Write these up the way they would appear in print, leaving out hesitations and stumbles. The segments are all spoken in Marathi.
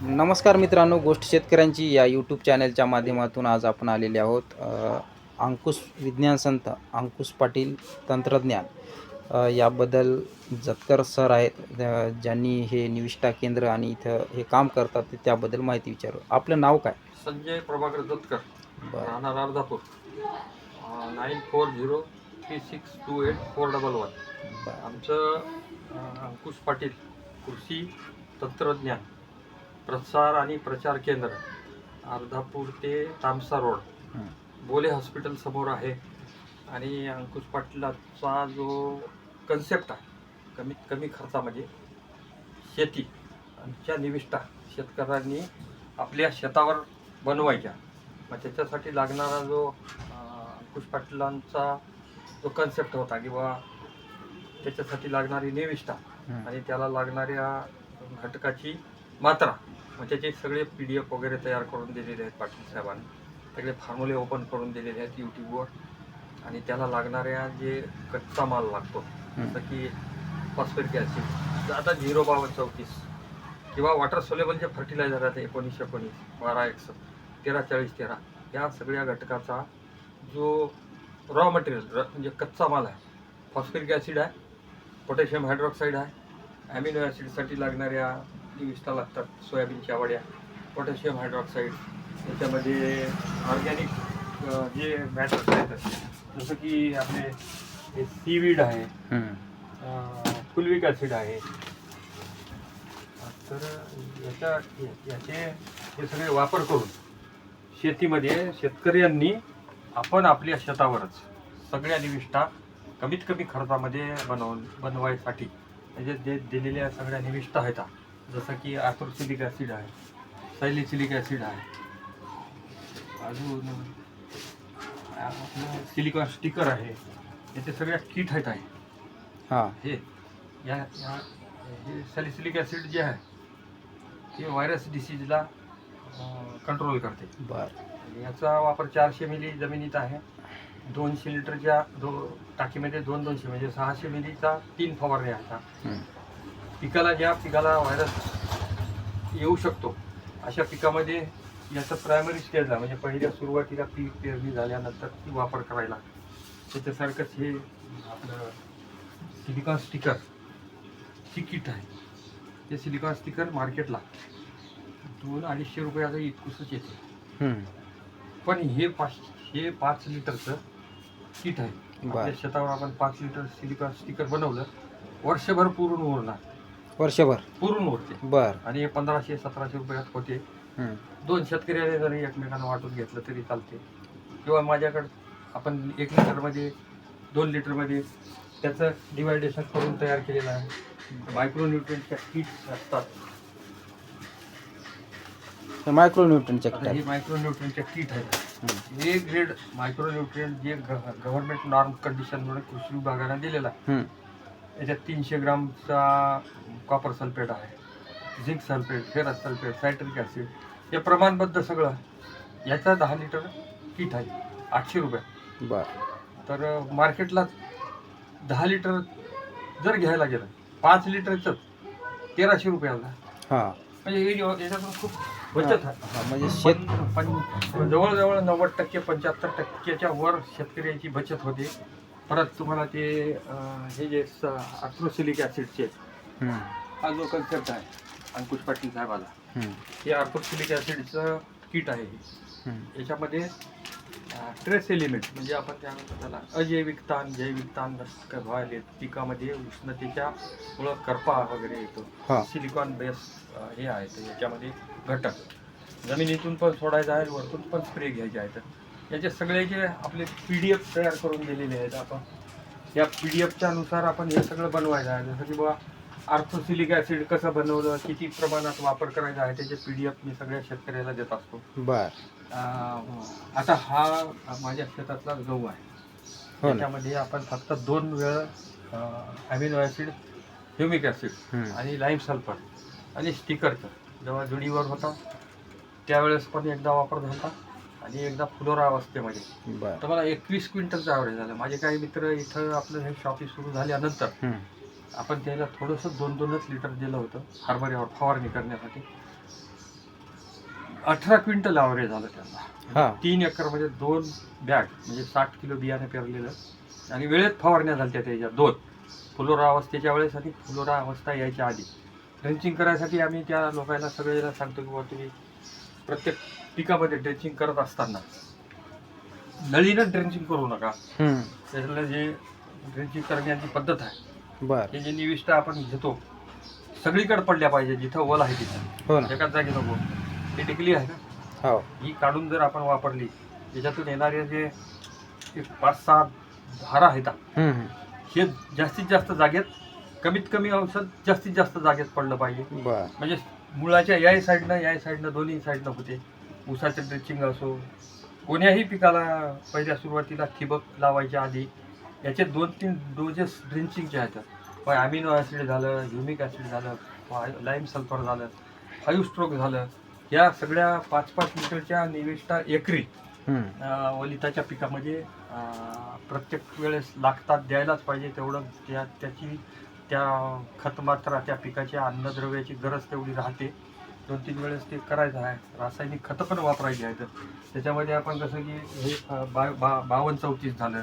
नमस्कार मित्रांनो, गोष्ट शेतकऱ्यांची या यूट्यूब चॅनलच्या माध्यमातून आज आपण आलेले आहोत. अंकुश विज्ञान संत अंकुश पाटील तंत्रज्ञान याबद्दल जतकर सर आहेत, ज्यांनी हे निविष्ठा केंद्र आणि इथं हे काम करतात, ते त्याबद्दल माहिती विचारू. आपलं नाव काय? संजय प्रभाकर दत्तकर, बरं. राहणार अर्धापूर. 9403628411. बरं. आमचं अंकुश पाटील कृषी तंत्रज्ञान प्रसार आणि प्रचार केंद्र, अर्धापूर ते तामसा रोड, हं. बोले हॉस्पिटल समोर आहे. आणि अंकुश पाटलाचा जो कन्सेप्ट आहे, कमीत कमी खर्चामध्ये शेती आमच्या निविष्ठा शेतकऱ्यांनी आपल्या शेतावर बनवायच्या, मग त्याच्यासाठी लागणारा जो अंकुश पाटलांचा जो कन्सेप्ट होता किंवा त्याच्यासाठी लागणारी निविष्ठा आणि त्याला लागणाऱ्या घटकाची मात्रा, मग त्याचे सगळे PDF वगैरे तयार करून दिलेले आहेत पाटील साहेबांनी. सगळे फॉर्म्युले ओपन करून दिलेले आहेत यूट्यूबवर. आणि त्याला लागणाऱ्या जे कच्चा माल लागतो, जसं की फॉस्फरिक ॲसिड, आता 05234 किंवा वॉटर सोलेबल जे फर्टिलायझर आहेत 1919, 12X, 134013, या सगळ्या घटकाचा जो रॉ मटेरियल म्हणजे कच्चा माल आहे, फॉस्फरिक ॲसिड आहे, पोटॅशियम हायड्रॉक्साईड आहे, ॲमिनो ॲसिडसाठी लागणाऱ्या निविष्ठा लागतात, सोयाबीनच्या वड्या, पोटॅशियम हायड्रॉक्साईड, त्याच्यामध्ये ऑर्गॅनिक जे मॅटर्स आहेत, जसं की आपले सीवीड आहे, फुलविक ॲसिड आहे. तर याचे हे सगळे वापर करून शेतीमध्ये शेतकऱ्यांनी आपण आपल्या शेतावरच सगळ्या निविष्ठा कमीत कमी खर्चामध्ये बनवायसाठी म्हणजे जे दिलेल्या सगळ्या निविष्ठा आहेत, जसं की आर्थोसिलिक ॲसिड आहे, सॅलिसिलिक ॲसिड आहे, अजून आपलं सिलिकॉन स्टिकर आहे, याचे सगळ्या किट आहेत आहे. हां. हे सॅलिसिलिक ॲसिड जे आहे ते व्हायरस डिसीजला कंट्रोल करते. बरं. याचा वापर 400 मिली जमिनीत आहे. 200 लिटरच्या टाकीमध्ये 200 म्हणजे 600 मिलीचा 3 फवारणी असतात. पिकाला ज्या पिकाला व्हायरस येऊ शकतो अशा पिकामध्ये याचं प्रायमरी स्टेजला म्हणजे पहिल्या सुरुवातीला पीक पेरणी झाल्यानंतर ती वापर करायला. त्याच्यासारखंच हे आपलं सिलिकॉन स्टिकर ची किट आहे. ते सिलिकॉन स्टिकर मार्केटला 200-250 रुपयाचं इतकुसच येते. पण हे 5 लिटरचं किट आहे. आपल्या शेतावर आपण 5 लिटर सिलिकॉन स्टिकर बनवलं, वर्षभर पुरून उरणार, वर्षभर पुरून उरते. बरं. आणि हे 1500-1700 रुपयात होते. 2 शेतकऱ्याने जरी एकमेकांना वाटून घेतलं तरी चालते. किंवा माझ्याकडं आपण 1 लिटरमध्ये 2 लिटरमध्ये त्याचं डिवायडेशन करून तयार केलेलं आहे. मायक्रोन्यूट्रिएंटच्या किट्स असतात. मायक्रोन्यूट्रनच्या आता ही मायक्रोन्यूट्रिएंटच्या किट आहे. हे ग्रेड मायक्रोन्यूट्रिएंट जे गव्हर्नमेंट नॉर्म कंडिशनमुळे कृषी विभागाने दिलेला आहे. याच्यात 300 ग्रामचा कॉपर सल्फेट आहे, zinc sulphate, ferrous sulphate, citric acid, हे प्रमाणबद्ध सगळं. याचा 10 लिटर किट आहे 800 रुपये. बरं. तर मार्केटला 10 लिटर जर घ्यायला गेलं 5 लिटरचं 1300 रुपयाला. हां. म्हणजे याच्यातून खूप बचत आहे. म्हणजे पण जवळजवळ 90% 75%च्या वर शेतकऱ्याची बचत होते. परत तुम्हाला ते हे जे आर्थोसिलिक ॲसिडचे हा जो कन्सेप्ट आहे अंकुश पाटील साहेबाला, हे आर्थोसिलिक ॲसिडचं किट आहे. याच्यामध्ये ट्रेस एलिमेंट म्हणजे आपण त्यानंतर त्याला अजैविक ताण, जैविक ताण व्हायले पिकामध्ये उष्णतेच्या मुळे करपा वगैरे येतो. सिलिकॉन बेस हे आहे. तर याच्यामध्ये घटक जमिनीतून पण सोडायचं आहे, वरतून पण स्प्रे घ्यायचे आहेत. याचे सगळ्याचे आपले PDF तयार करून दिलेले आहेत. आपण या PDFच्या नुसार आपण हे सगळं बनवायचं आहे. जसं की बाबा आर्थोसिलिक ॲसिड कसं बनवलं, किती प्रमाणात वापर करायचा आहे, त्याचे PDF मी सगळ्या शेतकऱ्याला देत असतो. आता हा माझ्या शेतातला गहू आहे. त्याच्यामध्ये आपण फक्त 2 वेळ ॲमिनो ॲसिड, ह्युमिक ॲसिड आणि लाईम सल्फर आणि स्टिकरचं जेव्हा जुडीवर होता त्यावेळेस पण एकदा वापर झाला आणि एकदा फ्लोरा अवस्थेमध्ये. तर मला 21 क्विंटलचं ॲव्हरेज झालं. माझे काही मित्र इथं आपलं हे शॉपिंग सुरू झाल्यानंतर आपण त्याला थोडंसं 2-2 लिटर दिलं होतं हरभऱ्यावर फवारणी करण्यासाठी. 18 क्विंटल ॲव्हरेज झालं त्यांना. हा 3 एकरमध्ये 2 बॅग म्हणजे 60 किलो बियाणे पेरलेलं आणि वेळेत फवारण्या झाल्या त्याच्या 2 फुलोरा अवस्थेच्या वेळेस आणि फुलोरा अवस्था यायच्या आधी. ड्रेंचिंग करायसाठी आम्ही त्या लोकांना सगळ्याला सांगतो की बाबा तुम्ही प्रत्येक पिकामध्ये ड्रेंचिंग करत असताना नळीनं ड्रेंचिंग करू नका. त्याच्यातलं जे ड्रेंचिंग करण्याची पद्धत आहे बर हे जे निविष्ठा आपण घेतो सगळीकडे पडल्या पाहिजे, जिथं ओल आहे तिथं, हो ना एकाच जागी नको. ही टिकली आहे ना, हो ही काढून जर आपण वापरली त्याच्यातून येणारे जे 5-6 धारा आहेत हे जास्तीत जास्त जागेत कमीत कमी औषध जास्तीत जास्त जागेत पडलं पाहिजे. बर म्हणजे मुळाच्या याही साईडनं दोन्ही साईडनं होते. ऊसाचं ड्रेंचिंग असो, कोण्याही पिकाला पहिल्या सुरुवातीला ठिबक लावायच्या आधी याचे 2-3 डोजेस ड्रेंचिंगचे आहेत. अमिनो ॲसिड झालं, ह्युमिक ॲसिड झालं, लाईम सल्फर झालं, 5 स्ट्रोक झालं, या सगळ्या 5-5 लिटरच्या निविष्ठा एकरी वलिताच्या पिकामध्ये प्रत्येक वेळेस लागतात, द्यायलाच पाहिजे. तेवढं त्या खतमात्रा त्या पिकाच्या अन्नद्रव्याची गरज तेवढी राहते. 2-3 वेळेस ते करायचं आहे. रासायनिक खतं पण वापरायची आहेत. त्याच्यामध्ये आपण जसं की हे 52-34 झालं,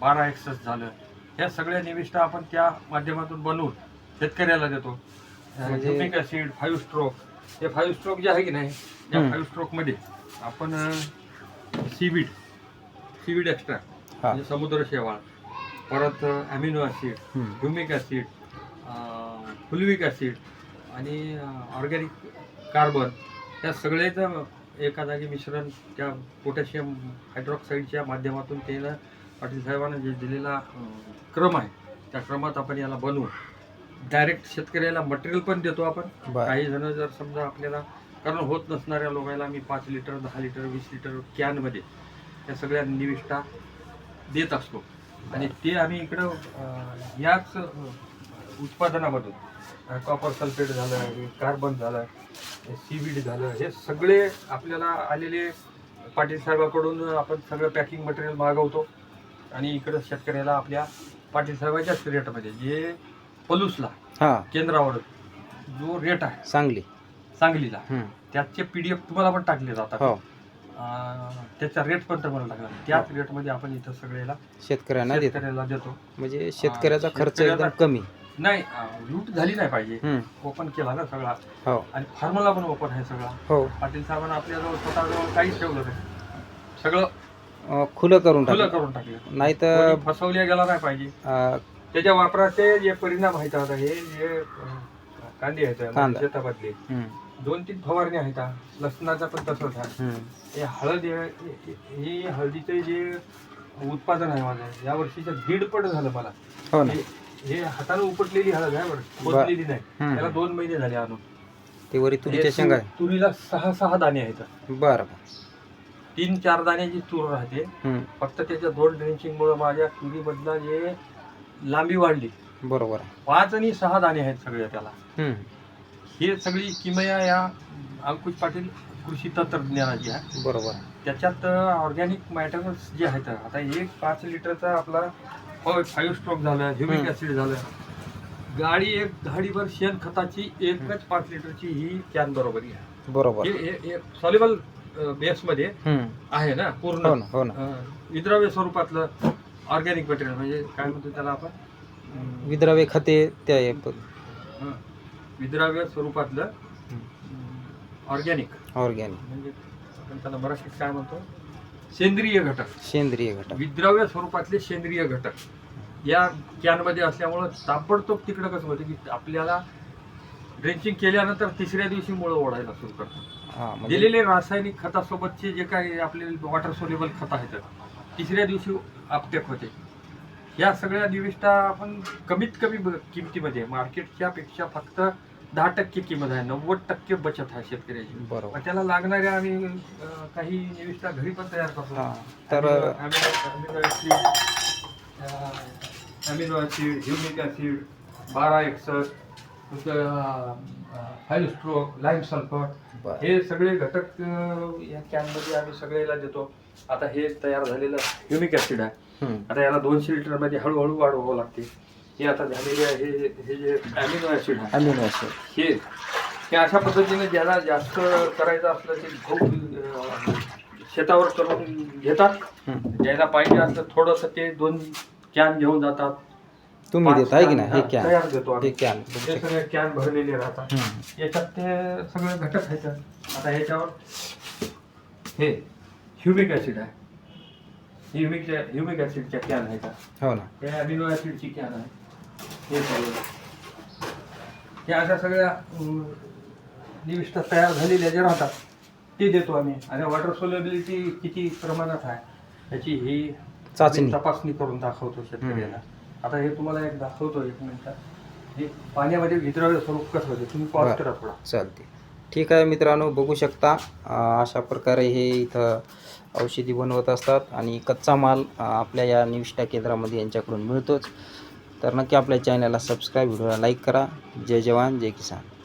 12-61 झालं, ह्या सगळ्या निविष्ठा आपण त्या माध्यमातून बनवून शेतकऱ्याला देतो. ह्युमिक ॲसिड, 5 स्ट्रोक, हे 5 स्ट्रोक जे आहे की नाही, या 5 स्ट्रोकमध्ये आपण सीवीड एक्स्ट्रा म्हणजे समुद्र शेवाळ, परत amino acid, humic acid, fulvic acid आणि ऑर्गॅनिक कार्बन, या सगळ्याचं एका जागी मिश्रण त्या पोटॅशियम हायड्रॉक्साईडच्या माध्यमातून त्याला पाटील साहेबांना जे दिलेला क्रम आहे त्या क्रमात आपण याला बनवून डायरेक्ट शेतकऱ्याला मटेरियल पण देतो आपण. काही जण जर समजा आपल्याला, कारण होत नसणाऱ्या लोकांना मी 5 लिटर 10 लिटर 20 लिटर कॅनमध्ये त्या सगळ्या निविष्ठा देत असतो. आणि ते आम्ही इकडं याच उत्पादनामधून कॉपर सल्फेट झालं, कार्बन झालं, सीवीड झालं, हे सगळे आपल्याला आलेले पाटील साहेबाकडून आपण सगळं पॅकिंग मटेरियल मागवतो आणि इकडं शेतकऱ्याला आपल्या पाटील साहेबाच्याच रेटमध्ये जे पलूसला केंद्रावर जो रेट आहे सांगलीला त्याचे PDF तुम्हाला पण टाकले जातात. त्याचा रेट पण तुम्हाला टाकला, त्याच रेटमध्ये आपण इथं सगळ्याला शेतकऱ्यांना देतो. म्हणजे शेतकऱ्याचा खर्च एकदम कमी नाही, लूट झाली नाही पाहिजे. ओपन केला ना सगळा, आणि फॉर्म्युला पण ओपन आहे सगळा. पाटील साहेबांना आपल्याजवळ स्वतःजवळ काहीच ठेवलं नाही, सगळं खुलं करून टाकलं. नाही तर फसवल्या गेला नाही पाहिजे. त्याच्या वापराचे जे परिणाम आहेत आता, हे जे कांदे आहेत शेतामधले 2-3 फवारण्या आहेत. लसणाचा पण तसंच आहे. हे हळद, हे हळदीचे जे उत्पादन आहे माझं या वर्षीचं 1.5 पट झालं मला. हे हाताने उपटलेली हळद आहे बरं, पोचलेली नाही. त्याला 2 महिने झाले आणून. ते वरी तुरीच्या शेंगा, तुरीला 6 दाणे आहेत. बरं, 3-4 दाण्याची तूर राहते. फक्त त्याच्या 2 ड्रेंचिंगमुळे माझ्या तुरीमधला जे लांबी वाढली. बरोबर, 5 आणि 6 दाणे आहेत सगळे त्याला. हे सगळी किमया या अंकुश पाटील कृषी तंत्रज्ञानाची आहे. बरोबर, त्याच्यात ऑर्गॅनिक मॅटर्स जे आहेत. आता एक 5 लिटरचा आपला 5 स्ट्रोक झालं, ह्युमिक ॲसिड झालं, एक गाडीभर शेणखताची एकच 5 लिटरची ही कॅन बरोबर आहे. बरोबर, हे सॉल्युबल बेसमध्ये आहे ना पूर्ण, विद्राव्य स्वरूपातलं ऑर्गॅनिक मटेरियल, म्हणजे काय म्हणतो त्याला आपण, विद्राव्य खते, त्या विद्राव्य स्वरूपातलं ऑर्गॅनिक म्हणजे आपण त्याला मराठीत काय म्हणतो, सेंद्रिय घटक. विद्राव्य स्वरूपातले सेंद्रिय घटक या कॅनमध्ये असल्यामुळं ताबडतोब तिकडं कसं होतं की आपल्याला ड्रेंचिंग केल्यानंतर 3ऱ्या दिवशी मुळं ओढायला सुरू करतात. दिलेले रासायनिक खतासोबतचे जे काही आपले वॉटर सोल्युबल खत आहेत 3ऱ्या दिवशी अपटेक होते. या सगळ्या निविष्ठा आपण कमीत कमी किमतीमध्ये, मार्केटच्या पेक्षा फक्त 10% किंमत आहे, 90% बचत आहे शेतकऱ्याची. बरोबर, त्याला लागणाऱ्या आम्ही काही निविष्ठा घरी पण तयार करतो. तर amino acid, humic acid, 12-61, 5 stroke, lime sulphur, हे सगळे घटक या कॅनमध्ये आम्ही सगळ्याला देतो. आता हे तयार झालेलं ह्युमिक ॲसिड आहे. आता याला 200 लिटरमध्ये हळूहळू वाढवावं लागते. हे आता झालेले आहे हे जे अमिनो ॲसिड आहे, हे हे अशा पद्धतीने ज्याला जास्त करायचं असलं ते शेतावर करून घेतात. ज्याला पाहिजे असलं थोडंसं ते 2 कॅन घेऊन जातात. तुम्ही 5 देत आहे की कॅन, नाही हे कॅन तयार देतो हे आम्ही. कॅन हे सगळे कॅन भरलेले राहतात. याच्यात ते सगळे घटक आहेत. आता ह्याच्यावर हे ह्युमिक ॲसिड आहे. ह्युमिक ॲसिडच्या कॅन आहेत. हो ना. हे अमिनो ॲसिडची कॅन आहे. हे सगळं हे अशा सगळ्या निविष्ठा तयार झालेल्या जे राहतात ते देतो आम्ही. आणि वॉटर सोल्युबिलिटी किती प्रमाणात आहे याची ही चाचणी. तपासणी करून दाखवतो शेतकऱ्याला. आता हे तुम्हाला एक दाखवतो 1 मिनिटात. हे पाण्यामध्ये विद्राव्य स्वरूप कसं होते तुम्ही पॉज करा थोडा. चालते. ठीक आहे मित्रांनो, बघू शकता अशा प्रकारे हे इथं औषधी बनवत असतात आणि कच्चा माल आपल्या या निविष्ठा केंद्रामध्ये यांच्याकडून मिळतोच. तर नक्की आपल्या चॅनलला सबस्क्राईब, व्हिडिओला लाईक करा. जय जवान जय किसान.